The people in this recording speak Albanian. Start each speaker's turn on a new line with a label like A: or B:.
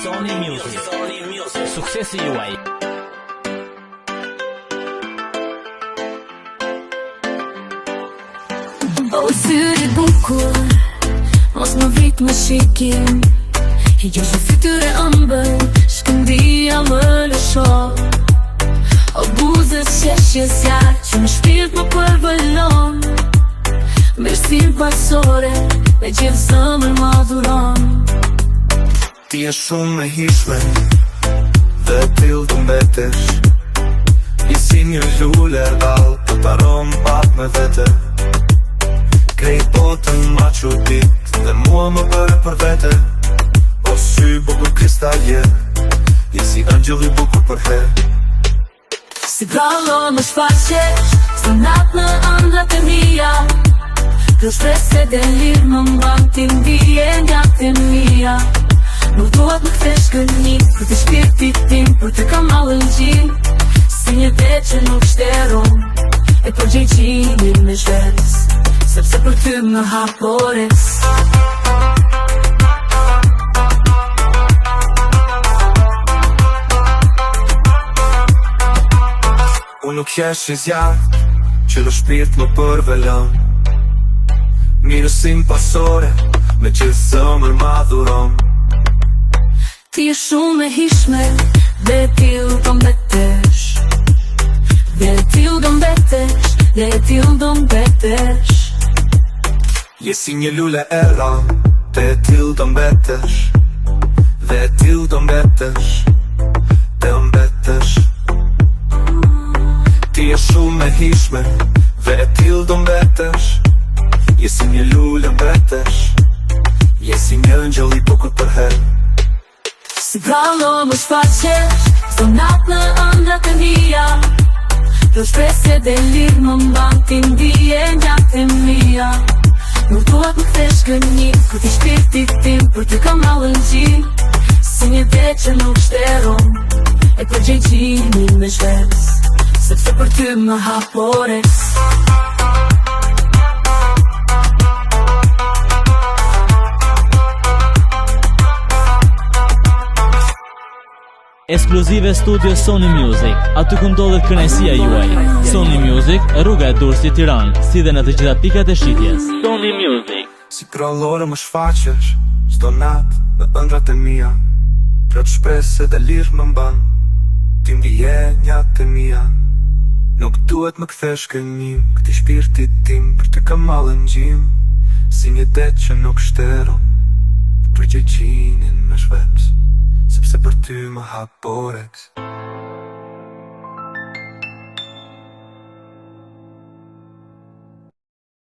A: Sony Music. Suksesi juaj.
B: O syri bukur, mos më vit më shikim. Jo që fytyre ëmbël, shkëndia më lësho. O buzës qeshjes jarë, që në shpirt më përbëllon. Me shtin pasore, me gjithë zëmër më dhuron.
C: Ti e shumë e hishme, dhe t'il të mbetesh. I si një lule erdal, të taron pak me vete. Krejt botën ma qudit, dhe mua më bëre për vete. O sy bukur kristalje, je si angjëll i bukur për her.
B: Si prallo më shfaqesh, së natë në ëndrat e mija. Kjo shprese dhe lirë më mban t'i ndije njat e mija. Nuk duhet më kthesh këni, për të shpirtit tim, për të kam malën gjin. Si një det që nuk shteron, e për gjejqimin me zhves, sepse për ty më hapores.
C: Unë nuk jesh i zjarë, që do shpirt më përvelon. Mirësim pasore, me gjithë zëmër ma dhuron.
B: Ti e shumë e hishme, dhe t'il do mbetesh. Dhe t'il do mbetesh, dhe t'il do mbetesh.
C: Je si një lule e ram, dhe t'il do mbetesh. Dhe t'il do mbetesh, dhe mbetesh. Ti e shumë e hishme, dhe t'il do mbetesh. Je si një lule mbetesh, je si një angjëll i bukur për her.
B: Si prallo më shfaqesh, së natë në ëndrat e mija. Kjo shprese dhe lirë më mban t'i ndije njat e mija. Nuk duhet më kthesh këni, për t'i shpirtit tim, për të kam malën gjin. Si një det që nuk shteron, e për gjejqimin me zhves, sepse për ty më hapores.
A: Ekskluzive studio Sony Music, aty ku ndodhet kënaqësia juaj. Sony Music, rruga e Durrësit, Tiranë, si dhe në të gjitha pikat e shitjes. Sony Music.
C: Si prallore më shfaqesh, çdo natë në ëndrat e mia. Plot shpresë dhe lirë më mban, ti ndjenjat e mia. Nuk duhet më kthesh kënim, këti shpirtit tim, për të kam malën gjim. Si një det që nuk shteron, për gjejqinin me shveps, sepse për ty më hapores.